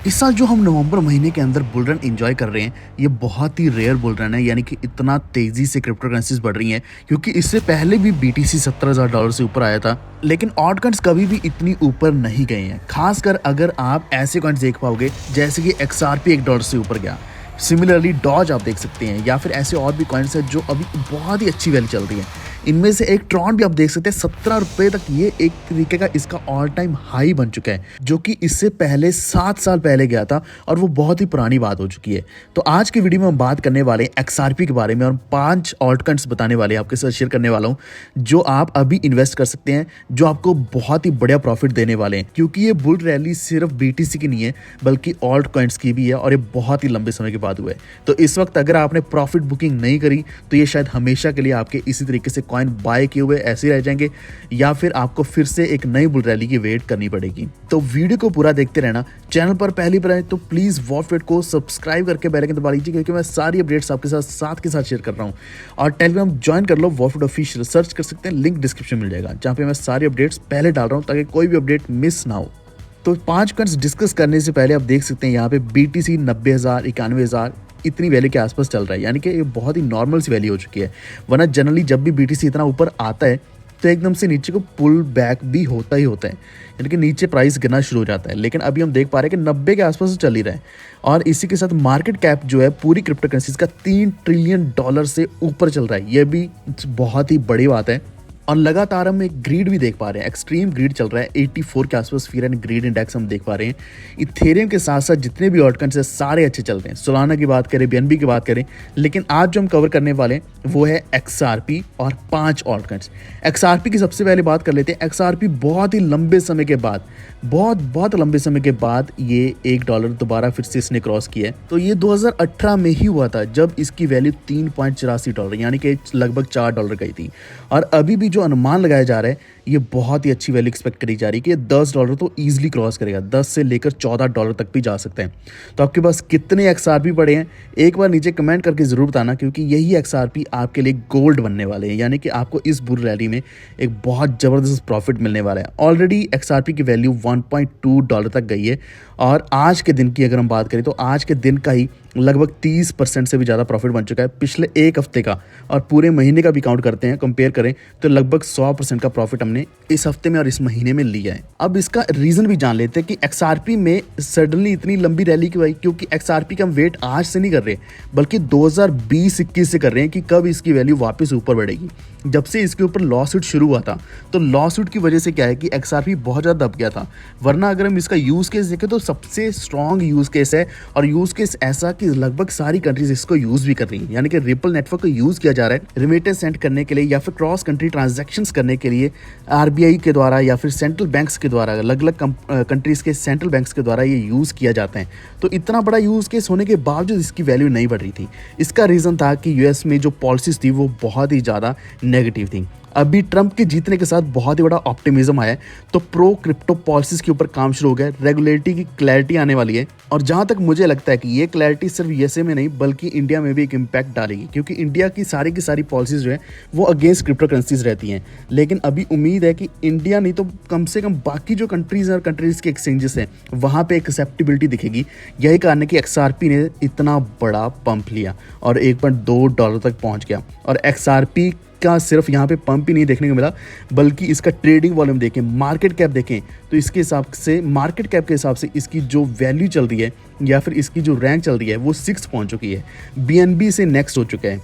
इस साल जो हम नवंबर महीने के अंदर बुल रन एंजॉय कर रहे हैं, ये बहुत ही रेयर बुल रन है। यानी कि इतना तेजी से क्रिप्टो करेंसीज बढ़ रही हैं, क्योंकि इससे पहले भी बीटीसी $17,000 से ऊपर आया था, लेकिन ऑल्ट कॉइन्स कभी भी इतनी ऊपर नहीं गए हैं। खासकर अगर आप ऐसे कॉइन्स देख पाओगे जैसे कि XRP $1 से ऊपर गया। सिमिलरली डॉज आप देख सकते हैं, या फिर ऐसे और भी कॉइन्स हैं जो अभी बहुत ही अच्छी वैल्यू चल रही है। इनमें से एक ट्रॉन भी आप देख सकते हैं, ₹17 तक ये एक तरीके का इसका ऑल टाइम हाई बन चुका है, जो कि इससे पहले 7 साल पहले गया था, और वो बहुत ही पुरानी बात हो चुकी है। तो आज की वीडियो में हम बात करने वाले हैं XRP के बारे में, और 5 ऑल्ट कॉइन्स बताने वाले हैं, आपके साथ शेयर करने वाला हूँ, जो आप अभी इन्वेस्ट कर सकते हैं, जो आपको बहुत ही बढ़िया प्रॉफिट देने वाले हैं। क्योंकि ये बुल रैली सिर्फ BTC की नहीं है, बल्कि ऑल्ट कॉइन्स की भी है, और ये बहुत ही लंबे समय के बाद हुआ है। तो इस वक्त अगर आपने प्रॉफिट बुकिंग नहीं करी, तो ये शायद हमेशा के लिए आपके इसी तरीके से कॉइन बाय किए हुए ऐसे ही रह जाएंगे, या फिर आपको फिर से एक नई बुल रैली की वेट करनी पड़ेगी। तो वीडियो को पूरा देखते रहना। चैनल पर पहली बार आए तो प्लीज वॉफेट को सब्सक्राइब करके बेल आइकन दबा लीजिए, क्योंकि मैं सारी अपडेट्स आपके साथ के साथ शेयर कर रहा हूँ। और टेलीग्राम ज्वाइन कर लो, वॉफेट ऑफिशियल सर्च कर सकते हैं, लिंक डिस्क्रिप्शन मिल जाएगा, जहाँ पे मैं सारी अपडेट्स पहले डाल रहा हूँ, ताकि कोई भी अपडेट मिस ना हो। तो 5 कॉइन्स डिस्कस करने से पहले आप देख सकते हैं यहाँ पे BTC 90,000 91,000 इतनी वैल्यू के आसपास चल रहा है। यानी कि ये बहुत ही नॉर्मल सी वैल्यू हो चुकी है। वरना जनरली जब भी BTC इतना ऊपर आता है, तो एकदम से नीचे को पुल बैक भी होता ही होता है, यानी कि नीचे प्राइस गिरना शुरू हो जाता है। लेकिन अभी हम देख पा रहे हैं कि 90 के आसपास चल ही रहा है, और इसी के साथ मार्केट कैप जो है पूरी क्रिप्टो करेंसीज का $3 ट्रिलियन से ऊपर चल रहा है। यह भी बहुत ही बड़ी बात है। और लगातार हम एक ग्रीड भी देख पा रहे हैं, एक्सट्रीम ग्रीड चल रहा है। 84 के आसपास फियर एंड ग्रीड इंडेक्स हम देख पा रहे हैं। इथेरियम के साथ साथ जितने भी ऑल्टकॉइन्स हैं सारे अच्छे चल रहे हैं। सोलाना की बात करें, BNB की बात करें, लेकिन आज जो हम कवर करने वाले हैं वो है XRP और 5 ऑल्टकॉइन्स। XRP की सबसे पहले बात कर लेते हैं। XRP बहुत ही लंबे समय के बाद, बहुत लंबे समय के बाद ये $1 दोबारा फिर से इसने क्रॉस किया है। तो ये 2018 में ही हुआ था, जब इसकी वैल्यू $3.84 यानी कि लगभग $4 गई थी। और अभी भी जो अनुमान लगाया जा रहा है, ये बहुत ही अच्छी वैल्यू एक्सपेक्ट करी जा रही है कि ये $10 तो ईजिली क्रॉस करेगा। 10 से लेकर $14 तक भी जा सकते हैं। तो आपके पास कितने XRP पड़े हैं, एक बार नीचे कमेंट करके जरूर बताना, क्योंकि यही XRP आपके लिए गोल्ड बनने वाले हैं। यानी कि आपको इस बुल रैली में एक बहुत ज़बरदस्त प्रॉफिट मिलने वाला है। ऑलरेडी XRP की वैल्यू $1.2 तक गई है, और आज के दिन की अगर हम बात करें, तो आज के दिन का ही लगभग 30% से भी ज़्यादा प्रॉफिट बन चुका है। पिछले एक हफ्ते का और पूरे महीने का भी काउंट करते हैं, कंपेयर करें, तो लगभग 100% का प्रॉफिट हमने इस हफ्ते में और इस महीने में लिया है। अब इसका रीज़न भी जान लेते हैं कि XRP में सडनली इतनी लंबी रैली क्यों आई। क्योंकि XRP का हम वेट आज से नहीं कर रहे, बल्कि 2020-21 से कर रहे हैं कि कब इसकी वैल्यू वापस ऊपर बढ़ेगी। जब से इसके ऊपर लॉ सूट शुरू हुआ था, तो लॉ सूट की वजह से क्या है कि XRP बहुत ज़्यादा दब गया था। वरना अगर हम इसका यूज़ केस देखें, तो सबसे स्ट्रॉन्ग यूज़ केस है, और यूज़ केस ऐसा कि लगभग सारी कंट्रीज इसको यूज़ भी कर रही हैं। यानी कि रिपल नेटवर्क को यूज़ किया जा रहा है रेमिटेंस सेंड करने के लिए, या फिर क्रॉस कंट्री ट्रांजैक्शंस करने के लिए। RBI के द्वारा या फिर सेंट्रल बैंक्स के द्वारा, अलग अलग कंट्रीज़ के सेंट्रल बैंक्स के द्वारा ये यूज़ किया जाता है। तो इतना बड़ा यूज़ केस होने के बावजूद इसकी वैल्यू नहीं बढ़ रही थी। इसका रीज़न था कि US में जो पॉलिसीज थी वो बहुत ही ज़्यादा नेगेटिव थी। अभी ट्रंप के जीतने के साथ बहुत ही बड़ा ऑप्टिमिज्म आया है, तो प्रो क्रिप्टो पॉलिसीज के ऊपर काम शुरू हो गया। रेगुलेटरी की क्लैरिटी आने वाली है, और जहां तक मुझे लगता है कि ये क्लैरिटी सिर्फ USA में नहीं, बल्कि इंडिया में भी एक इम्पैक्ट डालेगी। क्योंकि इंडिया की सारी पॉलिसीज जो है वो अगेंस्ट क्रिप्टो करेंसीज रहती हैं। लेकिन अभी उम्मीद है कि इंडिया नहीं तो कम से कम बाकी जो कंट्रीज और कंट्रीज के एक्सचेंजेस हैं, वहाँ पे एक एक्सेप्टेबिलिटी दिखेगी। यही कारण है कि XRP ने इतना बड़ा पंप लिया और $1.2 तक पहुँच गया। और XRP का सिर्फ यहाँ पे पंप ही नहीं देखने को मिला, बल्कि इसका ट्रेडिंग वॉल्यूम देखें, मार्केट कैप देखें, तो इसके हिसाब से, मार्केट कैप के हिसाब से इसकी जो वैल्यू चल रही है, या फिर इसकी जो रैंक चल रही है, वो 6 पहुँच चुकी है। BNB से नेक्स्ट हो चुका है।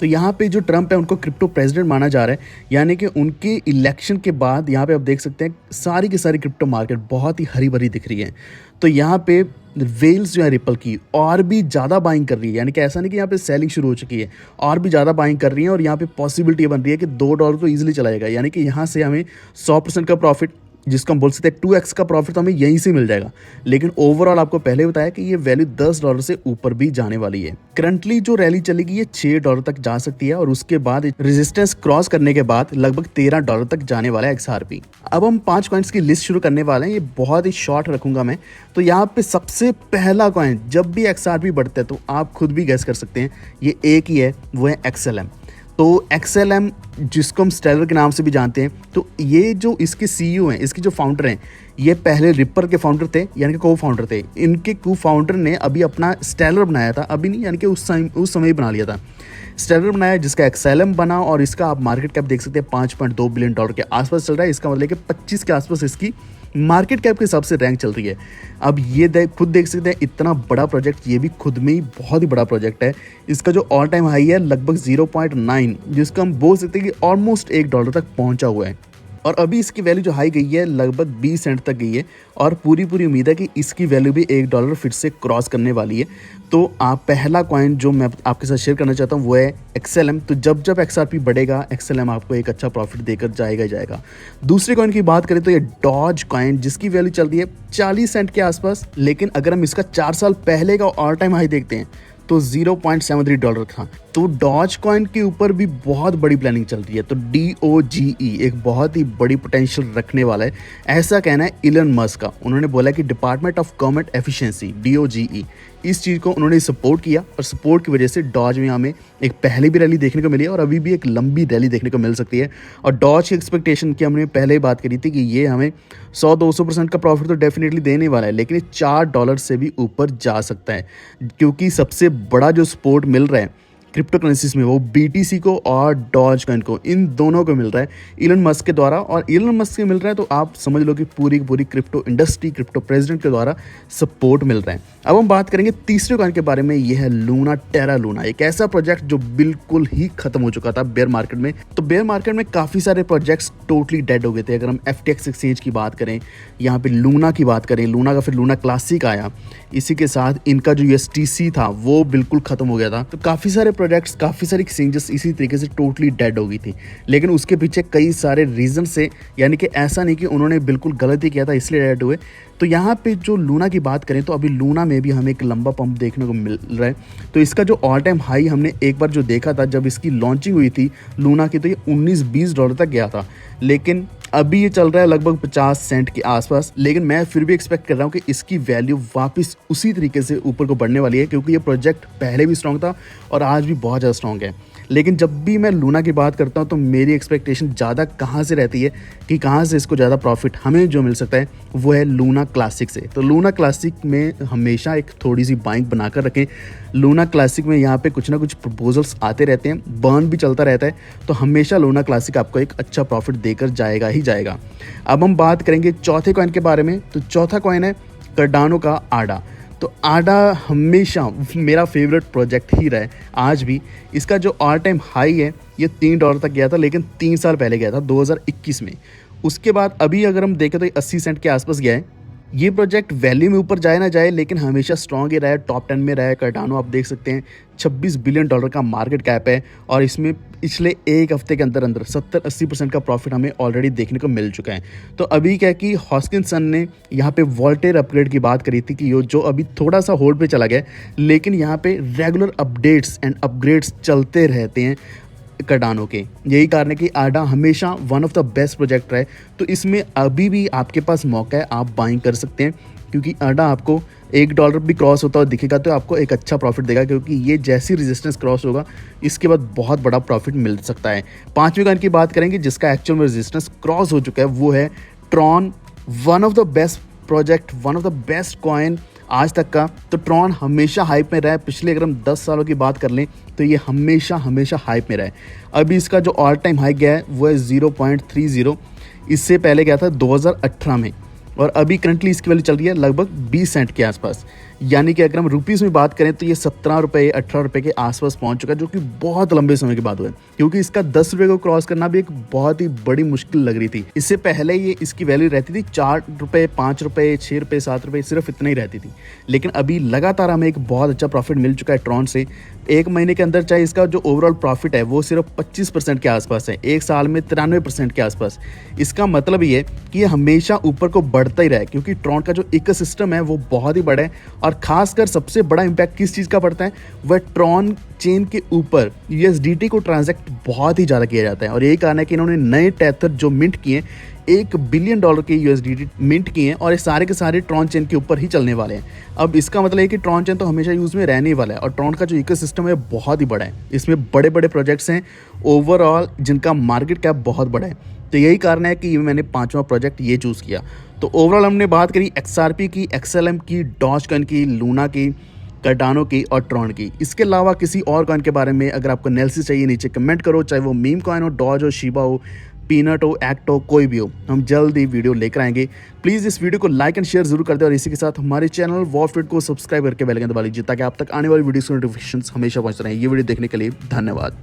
तो यहाँ पे जो ट्रंप है, उनको क्रिप्टो प्रेसिडेंट माना जा रहा है। यानी कि उनके इलेक्शन के बाद यहाँ पे आप देख सकते हैं सारी की सारी क्रिप्टो मार्केट बहुत ही हरी भरी दिख रही है। तो यहाँ पे वेल्स जो है रिपल की और भी ज़्यादा बाइंग कर रही है। यानी कि ऐसा नहीं कि यहाँ पे सेलिंग शुरू हो चुकी है, और भी ज़्यादा बाइंग कर रही है। और यहाँ पे पॉसिबिलिटी बन रही है कि $2 तो ईजिली चला जाएगा। यानी कि यहाँ से हमें 100% का प्रॉफिट, जिसको हम बोल सकते हैं 2x का प्रॉफिट, तो हमें यहीं से मिल जाएगा। लेकिन ओवरऑल आपको पहले बताया कि ये वैल्यू $10 से ऊपर भी जाने वाली है। करंटली जो रैली चलेगी ये $6 तक जा सकती है, और उसके बाद रेजिस्टेंस क्रॉस करने के बाद लगभग $13 तक जाने वाला है XRP। अब हम 5 कॉइन्स की लिस्ट शुरू करने वाले हैं। ये बहुत ही शॉर्ट रखूंगा मैं। तो यहाँ पे सबसे पहला कॉइन, जब भी XRP बढ़ता है तो आप खुद भी गैस कर सकते हैं, ये एक ही है, वो है XLM। तो XLM जिसको हम स्टेलर के नाम से भी जानते हैं, तो ये जो इसके CEO हैं, इसके जो फाउंडर हैं, ये पहले रिपर के फाउंडर थे, यानी कि को फाउंडर थे। इनके को फाउंडर ने अभी अपना स्टेलर बनाया था, अभी नहीं यानी कि उस समय ही बना लिया था। स्टेलर बनाया जिसका XLM बना, और इसका आप मार्केट कैप देख सकते हैं $5.2 बिलियन के आसपास चल रहा है। इसका मतलब है कि 25 के आसपास इसकी मार्केट कैप के हिसाब से रैंक चल रही है। अब ये खुद देख सकते हैं, इतना बड़ा प्रोजेक्ट, ये भी खुद में ही बहुत ही बड़ा प्रोजेक्ट है। इसका जो ऑल टाइम हाई है लगभग 0.9, जिसको हम बोल सकते हैं कि ऑलमोस्ट $1 तक पहुंचा हुआ है। और अभी इसकी वैल्यू जो हाई गई है लगभग 20 सेंट तक गई है, और पूरी उम्मीद है कि इसकी वैल्यू भी $1 फिर से क्रॉस करने वाली है। तो आप पहला कॉइन जो मैं आपके साथ शेयर करना चाहता हूँ वो है XLM। तो जब XRP बढ़ेगा, XLM आपको एक अच्छा प्रॉफिट देकर जाएगा ही जाएगा। दूसरे कॉइन की बात करें तो ये डॉज कॉइन, जिसकी वैल्यू चल रही है 40 सेंट के आसपास, लेकिन अगर हम इसका 4 साल पहले का ऑल टाइम हाई देखते हैं तो $0.73 था। तो डॉज कॉइन के ऊपर भी बहुत बड़ी प्लानिंग चल रही है। तो DOGE एक बहुत ही बड़ी पोटेंशियल रखने वाला है, ऐसा कहना है इलन मस्क का। उन्होंने बोला कि department of government efficiency DOGE इस चीज़ को उन्होंने सपोर्ट किया, और सपोर्ट की वजह से डॉज में हमें एक पहले भी रैली देखने को मिली है, और अभी भी एक लंबी रैली देखने को मिल सकती है। और डॉज की एक्सपेक्टेशन की हमने पहले ही बात करी थी कि ये हमें 100-200% का प्रॉफिट तो डेफिनेटली देने वाला है, लेकिन ये $4 से भी ऊपर जा सकता है, क्योंकि सबसे बड़ा जो सपोर्ट मिल रहा है क्रिप्टो करेंसीज में वो BTC को और डॉज कॉइन को, इन दोनों को मिल रहा है इलन मस्क के द्वारा। और इलन मस्क के मिल रहा है तो आप समझ लो कि पूरी क्रिप्टो इंडस्ट्री, क्रिप्टो प्रेसिडेंट के द्वारा सपोर्ट मिल रहा है। अब हम बात करेंगे तीसरे कॉइन के बारे में, ये है लूना, टेरा लूना। एक ऐसा प्रोजेक्ट जो बिल्कुल ही खत्म हो चुका था बेयर मार्केट में। तो बेयर मार्केट में काफ़ी सारे प्रोजेक्ट्स टोटली डेड हो गए थे। अगर हम FTX एक्सचेंज की बात करें, यहाँ पे लूना की बात करें, लूना का फिर लूना क्लासिक आया, इसी के साथ इनका जो USTC था वो बिल्कुल खत्म हो गया था। तो काफ़ी सारे प्रोजेक्ट्स, काफ़ी सारी एक्सचेंजेस इसी तरीके से टोटली डेड हो गई थी। लेकिन उसके पीछे कई सारे रीजन से, यानी कि ऐसा नहीं कि उन्होंने बिल्कुल गलत ही किया था इसलिए डेड हुए। तो यहाँ पे जो लूना की बात करें तो अभी लूना में भी हमें एक लंबा पंप देखने को मिल रहा है। तो इसका जो ऑल टाइम हाई हमने एक बार जो देखा था जब इसकी लॉन्चिंग हुई थी लूना की, तो ये $19-20 तक गया था, लेकिन अभी ये चल रहा है लगभग 50 सेंट के आसपास। लेकिन मैं फिर भी एक्सपेक्ट कर रहा हूँ कि इसकी वैल्यू वापस उसी तरीके से ऊपर को बढ़ने वाली है, क्योंकि ये प्रोजेक्ट पहले भी स्ट्रॉन्ग था और आज भी बहुत ज़्यादा स्ट्रॉन्ग है। लेकिन जब भी मैं लूना की बात करता हूँ तो मेरी एक्सपेक्टेशन ज़्यादा कहाँ से रहती है कि कहाँ से इसको ज़्यादा प्रॉफिट हमें जो मिल सकता है, वो है लूना क्लासिक से। तो लूना क्लासिक में हमेशा एक थोड़ी सी बाइंग बनाकर रखें। लूना क्लासिक में यहाँ पे कुछ ना कुछ प्रपोजल्स आते रहते हैं, बर्न भी चलता रहता है, तो हमेशा लूना क्लासिक आपको एक अच्छा प्रॉफिट देकर जाएगा ही जाएगा। अब हम बात करेंगे चौथे कॉइन के बारे में। तो चौथा कॉइन है कार्डानो का आडा। तो आडा हमेशा मेरा फेवरेट प्रोजेक्ट ही रहा है आज भी। इसका जो ऑल टाइम हाई है ये $3 तक गया था, लेकिन 3 साल पहले गया था 2021 में। उसके बाद अभी अगर हम देखें तो 80 सेंट के आसपास गया है। ये प्रोजेक्ट वैल्यू में ऊपर जाए ना जाए, लेकिन हमेशा स्ट्रॉन्ग ही रहा है, टॉप 10 में रहा है। कार्डानो आप देख सकते हैं $26 बिलियन का मार्केट कैप है, और इसमें पिछले एक हफ्ते के अंदर 70-80% का प्रॉफिट हमें ऑलरेडी देखने को मिल चुका है। तो अभी क्या कि हॉस्किंसन ने यहाँ पे वॉल्टेयर अपग्रेड की बात करी थी कि जो अभी थोड़ा सा होल्ड पे चला गया, लेकिन यहाँ पे रेगुलर अपडेट्स एंड अपग्रेड्स चलते रहते हैं कार्डानो के। यही कारण है कि आडा हमेशा one of the best project रहा है। तो इसमें अभी भी आपके पास मौका है, आप बाइंग कर सकते हैं, क्योंकि आडा आपको $1 भी क्रॉस होता हुआ दिखेगा तो आपको एक अच्छा प्रॉफिट देगा, क्योंकि ये जैसी रेजिस्टेंस क्रॉस होगा इसके बाद बहुत बड़ा प्रॉफिट मिल सकता है। पांचवें कॉइन की बात करेंगे जिसका एक्चुअल में रेजिस्टेंस क्रॉस हो चुका है, वो है Tron. One of the best project, one of the best coin आज तक का। तो ट्रॉन हमेशा हाइप में रहा है। पिछले अगर हम 10 सालों की बात कर लें तो ये हमेशा हाइप में रहा है। अभी इसका जो ऑल टाइम हाई गया है वो है 0.30, इससे पहले गया था 2018 में, और अभी करंटली इसकी वैल्यू चल रही है लगभग 20 सेंट के आसपास। यानी कि अगर हम रुपीज़ में बात करें तो ये 17 रुपये 18 रुपये के आसपास पहुंच चुका है, जो कि बहुत लंबे समय के बाद हुआ है, क्योंकि इसका 10 रुपये को क्रॉस करना भी एक बहुत ही बड़ी मुश्किल लग रही थी। इससे पहले ये इसकी वैल्यू रहती थी 4 रुपये 5 रुपये 6 रुपये 7 रुपये, सिर्फ इतना ही रहती थी। लेकिन अभी लगातार हमें एक बहुत अच्छा प्रॉफिट मिल चुका है ट्रॉन से। एक महीने के अंदर चाहे इसका जो ओवरऑल प्रॉफिट है वो सिर्फ 25% के आसपास है, एक साल में 93% के आसपास। इसका मतलब ये कि ये हमेशा ऊपर को बढ़ता ही रहा है, क्योंकि ट्रॉन का जो इकोसिस्टम है वो बहुत ही बड़ा है, और खासकर सबसे बड़ा इम्पैक्ट किस चीज़ का पड़ता है, वह ट्रॉन चेन के ऊपर USDT को ट्रांजैक्ट बहुत ही ज़्यादा किया जाता है। और यही कारण है कि इन्होंने नए टेथर जो मिंट किए $1 बिलियन के USDT मिंट किए हैं और ये सारे के सारे ट्रॉन चेन के ऊपर ही चलने वाले हैं। अब इसका मतलब है कि ट्रॉन चेन तो हमेशा यूज़ में रहने ही वाला है और ट्रॉन का जो इकोसिस्टम है बहुत ही बड़ा है। इसमें बड़े बड़े प्रोजेक्ट्स हैं ओवरऑल जिनका मार्केट कैप बहुत बड़ा है। तो यही कारण है कि मैंने 5वां प्रोजेक्ट ये चूज़ किया। तो ओवरऑल हमने बात करी XRP की, XLM की, डॉजकॉइन की, लूना की, कार्डानो की और ट्रॉन की। इसके अलावा किसी और कॉइन के बारे में अगर आपको एनालिसिस चाहिए नीचे कमेंट करो, चाहे वो मीम कॉइन हो, डॉज हो, शिबा हो, पीनट हो, एक्ट हो, कोई भी हो, हम जल्द ही वीडियो लेकर आएंगे। प्लीज़ इस वीडियो को लाइक एंड शेयर जरूर कर दें और इसी के साथ हमारे चैनल वॉरफिट को सब्सक्राइब करके बेल आइकन दबा लीजिए ताकि आप तक आने वाली वीडियोस के नोटिफिकेशंस हमेशा पहुंच रहे हैं। ये वीडियो देखने के लिए धन्यवाद।